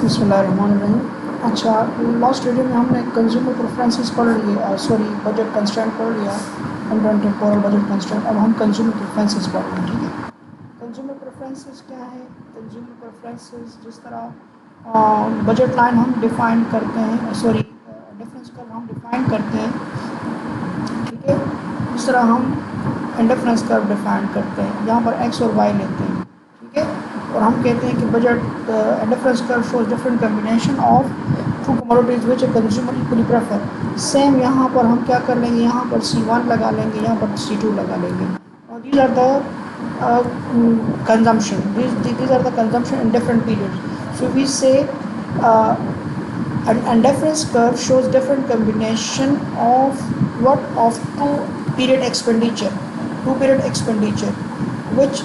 बिस्मिल्लाहिर्रहमानिर्रहीम। अच्छा, last video में हमने कंज्यूमर प्रेफरेंसेस पढ़ लिए, सॉरी बजट कंस्ट्रेंट पढ़ लिया, इंडियन टेम्पोरल बजट कंस्ट्रेंट। अब हम कंज्यूमर प्रेफरेंसेस पढ़ रहे हैं, ठीक है। कंज्यूमर प्रेफरेंसेस क्या है? कंज्यूमर प्रेफरेंसेस जिस तरह बजट लाइन हम डिफाइन करते हैं, सॉरी डिफरेंस कर्व हम डिफाइन करते हैं, ठीक है। जिस तरह हम इंडिफरेंस कर्व डिफाइन करते हैं, यहाँ पर एक्स और वाई लेते हैं, ठीक है। और हम कहते हैं कि budget indifference curve shows different combination of to commodities which a consumer equally prefer. Same यहाँ पर हम क्या कर लेंगे, यहाँ पर C1 लगा लेंगे, यहाँ पर C2 लगा लेंगे। और these are the consumption, these are the consumption in different periods. So we say and difference curve shows different combination of what of two period expenditure which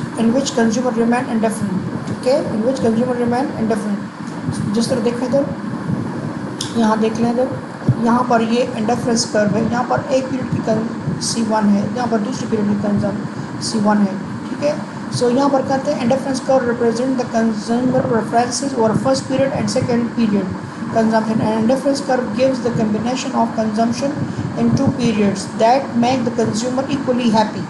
consumer remain indifferent, okay, in which consumer remain indifferent। जिस तरह देखें तो यहाँ देख लें, जब यहाँ पर ये इंडिफरेंस कर्व है, यहाँ पर एक पीरियड की C1 है, यहाँ पर दूसरी पीरियड की C1 है, ठीक है। सो यहाँ पर कहते हैं indifference curve represent the consumer preferences और first period and second period consumption, and indifference curve gives the combination of consumption in two periods that make the consumer equally happy,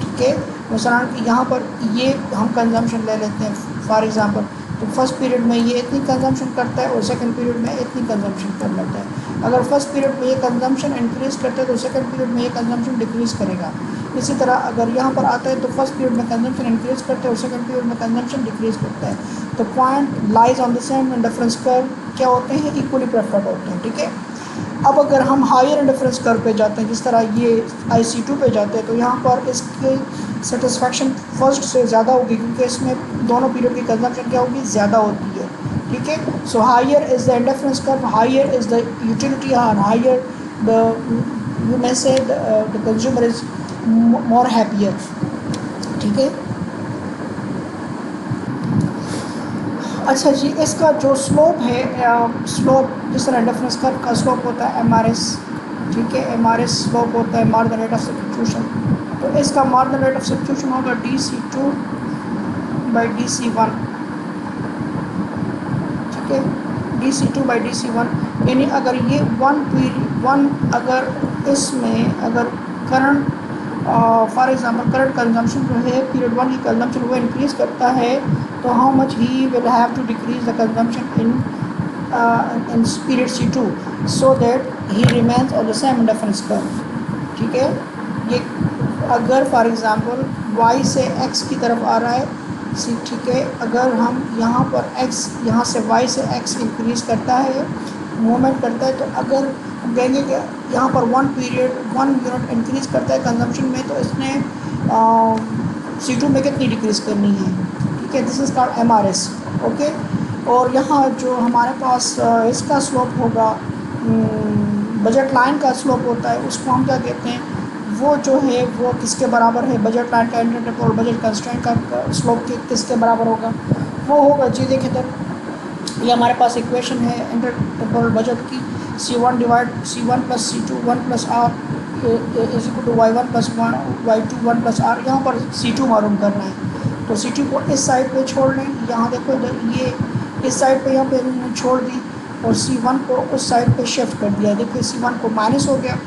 ठीक है। मिसाल कि यहाँ पर ये हम कंजम्पशन ले लेते हैं फॉर एग्जांपल, तो फर्स्ट पीरियड में ये इतनी कंजम्पशन करता है और सेकंड पीरियड में इतनी कंजम्पशन कर लेता है। अगर फर्स्ट पीरियड में ये कंजम्पशन इंक्रीज करता है तो सेकंड पीरियड में ये कंजम्पशन डिक्रीज करेगा। इसी तरह अगर यहाँ पर आता है तो फर्स्ट पीरियड में कंजम्पशन इंक्रीज करता है और सेकंड पीरियड में कंजम्पशन डिक्रीज करता है। तो point lies on the same indifference curve क्या होते हैं, इक्वली प्रेफर्ड होते हैं, ठीक है। अब अगर हम हायर इंडिफरेंस कर्व पे जाते हैं, जिस तरह ये IC2 पे जाते हैं, तो यहाँ पर इसकी सेटिस्फैक्शन फर्स्ट से ज़्यादा होगी क्योंकि इसमें दोनों पीरियड की कंजम्पशन क्या होगी, ज़्यादा होती है, ठीक है। So higher is the indifference curve, higher is the utility, higher the you may say the consumer is more happier, ठीक है। अच्छा जी, इसका जो स्लोप है, स्लोप जिस तरह इंडिफरेंस कर्व का स्लोप होता है MRS, ठीक है, MRS स्लोप होता है मार्जिनल रेट ऑफ सब्स्टिट्यूशन। तो इसका मार्जिनल रेट ऑफ सब्स्टिट्यूशन होगा DC2 बाई DC1, ठीक है, DC2 बाई DC1। यानी अगर ये वन अगर इसमें अगर current for example current consumption जो है पीरियड 1 की कंजम्पशन वो इंक्रीज करता है, तो how much he will have to decrease the consumption in period C2 so that he remains on the same indifference curve, ठीक है। ये अगर फॉर एग्जांपल y से x की तरफ आ रहा है, ठीक है, अगर हम यहाँ पर x यहाँ से y से x इंक्रीज करता है, मूवमेंट करता है, तो अगर हम कहेंगे कि यहाँ पर 1 यूनिट इंक्रीज करता है कंजम्पशन में, तो इसने C2 में कितनी डिक्रीज करनी है, ठीक है। This is called MRS, okay. और यहाँ जो हमारे पास इसका स्लोप होगा, बजट लाइन का स्लोप होता है, उसको हम क्या कहते हैं, वो जो है वो किसके बराबर है, बजट लाइन का इंडिकेटर और बजट कंस्ट्रेंट का स्लोप किसके बराबर होगा, वो होगा जी। देखिए तो ये हमारे पास इक्वेशन है इंटर बजट की, C1 plus C2 1 plus R is equal to Y1 plus Y2 1 plus R। यहाँ पर C2 मालूम करना है, तो C2 को इस साइड पे छोड़ लें, यहाँ देखो ये इस साइड पे यहाँ पे छोड़ दी और C1 को उस साइड पे शिफ्ट कर दिया। देखिए C1 को माइनस हो गया,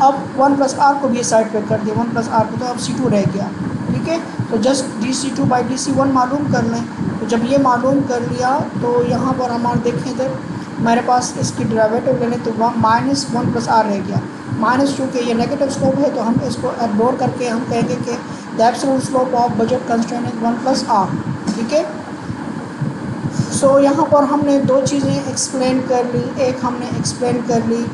अब 1 प्लस R को भी इस साइड पे कर दिया, 1 प्लस R को, तो अब C2 रह गया, ठीक है। तो जस्ट DC2 बाई DC1 मालूम कर लें। तो जब ये मालूम कर लिया तो यहाँ पर हमारे देखें इधर हमारे पास इसकी डेरिवेटिव ले लें तो माइनस 1 प्लस R रह गया। माइनस चूँकि ये नेगेटिव स्लोप है तो हम इसको इग्नोर करके हम कहेंगे कि the absolute slope of budget constraint is 1 plus R, ठीक है। सो यहाँ पर हमने दो चीज़ें एक्सप्लेन कर ली, एक हमने एक्सप्लेन कर ली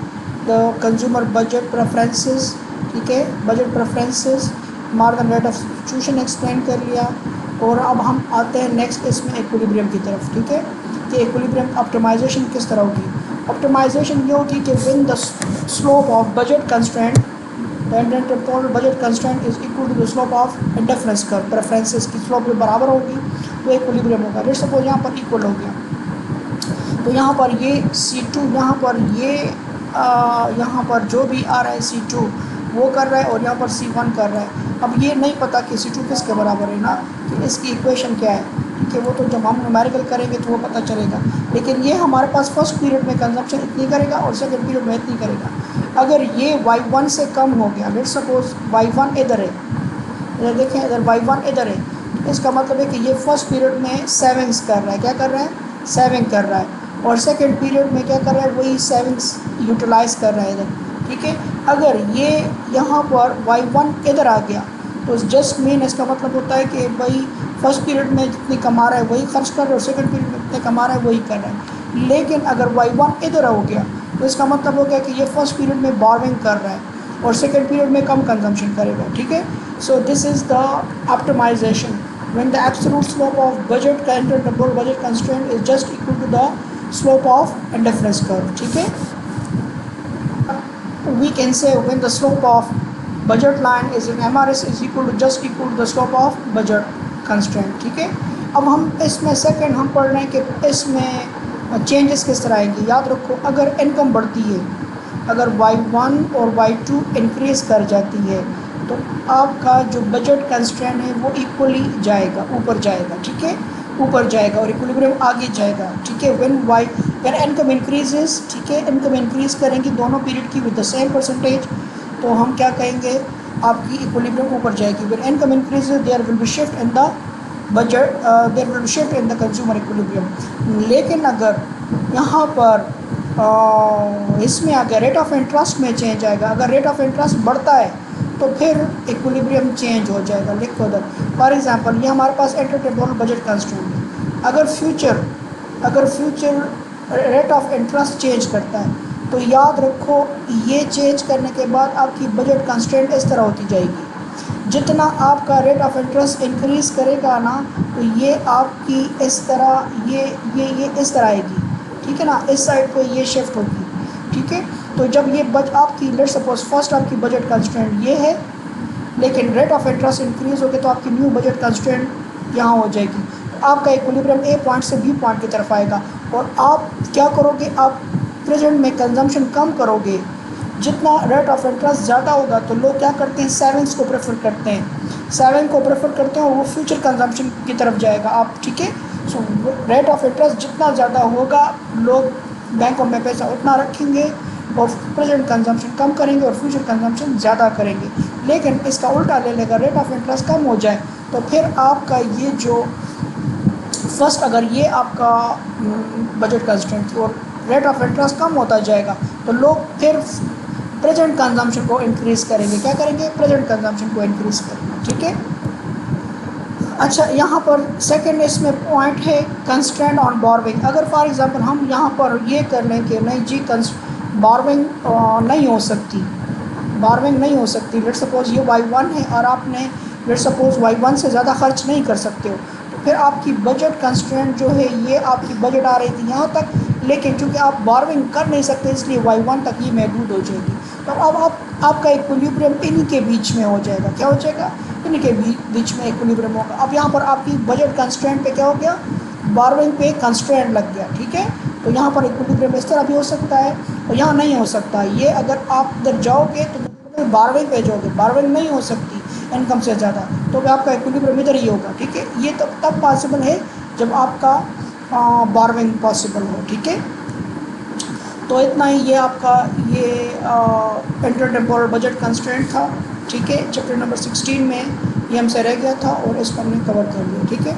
द कंज्यूमर बजट प्रेफरेंसेस, ठीक है, budget preferences, marginal rate of substitution explain कर लिया। और अब हम आते हैं नेक्स्ट इसमें इक्विलिब्रियम की तरफ, ठीक है, कि इक्विलिब्रियम ऑप्टिमाइजेशन किस तरह होगी। ऑप्टिमाइजेशन ये होगी कि when the slope of budget constraint budget constraint is equal to the slope of indifference curve, preferences की स्लोप जो बराबर होगी तो इक्विलिब्रियम होगा। लेट्स सपोज यहाँ पर इक्वल हो गया, तो यहाँ पर ये C2 यहाँ पर जो भी आ रहा है C2 वो कर रहा है और यहाँ पर C1 कर रहा है। अब ये नहीं पता कि C2 किसके बराबर है ना, कि इसकी इक्वेशन क्या है। ठीक है, वो तो जब हम न्यूमेरिकल करेंगे तो वो पता चलेगा, लेकिन ये हमारे पास फर्स्ट पीरियड में कंजम्पशन इतनी करेगा और सेकंड पीरियड में इतनी करेगा। अगर ये y1 से कम हो गया, लेट्स सपोज y1 इधर है, इधर देखें, अगर y1 इधर है, इसका मतलब है कि ये फर्स्ट पीरियड में सेविंग्स कर रहा है, क्या कर रहा है, सेविंग कर रहा है, और सेकंड पीरियड में क्या कर रहा है, वही सेविंग्स यूटिलाइज कर रहा है इधर, ठीक है। अगर ये यहाँ पर y1 इधर आ गया तो जस्ट मीन इसका मतलब होता है कि भाई फर्स्ट पीरियड में जितनी कमा रहा है वही खर्च कर रहा है और सेकंड पीरियड में जितने कमा रहा है वही कर रहा है। लेकिन अगर y1 इधर हो गया तो इसका मतलब हो गया कि ये फर्स्ट पीरियड में बॉर्विंग कर रहा है और सेकंड पीरियड में कम कंजम्पशन करेगा, ठीक है। So this is the optimisation when the absolute slope of budget constraint budget constraint is just equal to the slope of indifference curve, ठीक है। We can say when the slope of budget line is in MRS is equal to just equal to the slope of budget constraint, ठीक है। अब हम इसमें second हम पढ़ रहे हैं कि इसमें चेंजेस किस तरह आएंगे। याद रखो, अगर इनकम बढ़ती है, अगर y1 और y2 इंक्रीज कर जाती है तो आपका जो बजट कंस्ट्रेंट है वो इक्वली जाएगा, ऊपर जाएगा, ठीक है, ऊपर जाएगा और इक्विलिब्रियम आगे जाएगा, ठीक है। व्हेन इनकम इंक्रीजेस, ठीक है, इनकम इंक्रीज करेंगी दोनों पीरियड की विद द सेम परसेंटेज, तो हम क्या कहेंगे, आपकी इक्विलिब्रियम ऊपर जाएगी। When income increases there will be shift in the budget, there will be shift in the consumer equilibrium. लेकिन अगर यहाँ पर इसमें आ गया रेट ऑफ इंटरेस्ट में चेंज आएगा, अगर रेट ऑफ इंटरेस्ट बढ़ता है तो फिर इक्विलिब्रियम चेंज हो जाएगा। लिखो उधर, फॉर एग्जांपल ये हमारे पास एंटरटेनमेंट बजट कंस्ट्रेंट है, अगर future rate of interest change करता है तो याद रखो ये चेंज करने के बाद आपकी बजट कंस्ट्रेंट इस तरह होती जाएगी। जितना आपका रेट ऑफ इंटरेस्ट इंक्रीज करेगा ना तो ये आपकी इस तरह ये इस तरह आएगी, ठीक है ना, इस साइड पे ये शिफ्ट होगी, ठीक है। तो जब ये आपकी लेट्स सपोज फर्स्ट आपकी बजट कंस्ट्रेंट ये है, लेकिन रेट ऑफ इंटरेस्ट इंक्रीज हो गया तो आपकी न्यू बजट कंस्ट्रेंट यहाँ हो जाएगी, तो आपका इक्विलिब्रियम ए पॉइंट से बी पॉइंट की तरफ आएगा। और आप क्या करोगे, आप प्रेजेंट में कंजम्पशन कम करोगे, जितना रेट ऑफ इंटरेस्ट ज़्यादा होगा तो लोग क्या करते हैं, सेविंग्स को प्रेफर करते हैं, सेविंग को प्रेफर करते हैं और वो फ्यूचर कंजम्पशन की तरफ जाएगा आप, ठीक है। सो रेट ऑफ इंटरेस्ट जितना ज़्यादा होगा लोग बैंकों में पैसा उतना रखेंगे और प्रेजेंट कंजम्पशन कम करेंगे और फ्यूचर कंजम्पशन ज़्यादा करेंगे। लेकिन इसका उल्टा ले लेगा, रेट ऑफ इंटरेस्ट कम हो जाए तो फिर आपका ये जो फर्स्ट अगर ये आपका बजट कंस्ट्रेंट थी और रेट ऑफ इंटरेस्ट कम होता जाएगा तो लोग फिर प्रेजेंट कंजम्पशन को इंक्रीज़ करेंगे, क्या करेंगे, प्रेजेंट कंजम्पशन को इंक्रीज़ करेंगे, ठीक है। अच्छा, यहाँ पर सेकंड इसमें पॉइंट है कंस्ट्रेंट ऑन बॉर्विंग। अगर फॉर एग्जांपल हम यहाँ पर ये कर लें कि नहीं जी बॉर्विंग नहीं हो सकती, बॉर्विंग नहीं हो सकती, लेट्स सपोज ये y1 है और आपने लेट्स सपोज y1 से ज़्यादा खर्च नहीं कर सकते हो, तो फिर आपकी बजट कंस्ट्रेंट जो है ये आपकी बजट आ रही थी यहाँ तक, लेकिन चूँकि आप बॉर्विंग कर नहीं सकते इसलिए y1 तक ये महदूद हो जाएगी। तो अब आपका इक्विलिब्रियम इन्हीं के बीच में हो जाएगा, क्या हो जाएगा, इन्हीं के बीच में इक्विलिब्रियम होगा। अब यहाँ पर आपकी बजट कंस्ट्रेंट पे क्या हो गया, बॉर्विंग पे कंस्ट्रेंट लग गया, ठीक है। तो यहाँ पर इक्विलिब्रियम इस तरह भी हो सकता है और यहाँ नहीं हो सकता। ये अगर आप इधर जाओगे तो बॉर्विंग पे जाओगे, बॉर्विंग नहीं हो सकती इनकम से ज़्यादा, तो आपका इक्विलिब्रियम इधर ही होगा, ठीक है। ये तब पॉसिबल है जब आपका बॉर्विंग पॉसिबल हो, ठीक है। तो इतना ही ये आपका ये इंटरटेम्पोरल बजट कंस्ट्रेंट था, ठीक है। चैप्टर नंबर 16 में ये हमसे रह गया था और इसको हमने कवर कर लिया, ठीक है।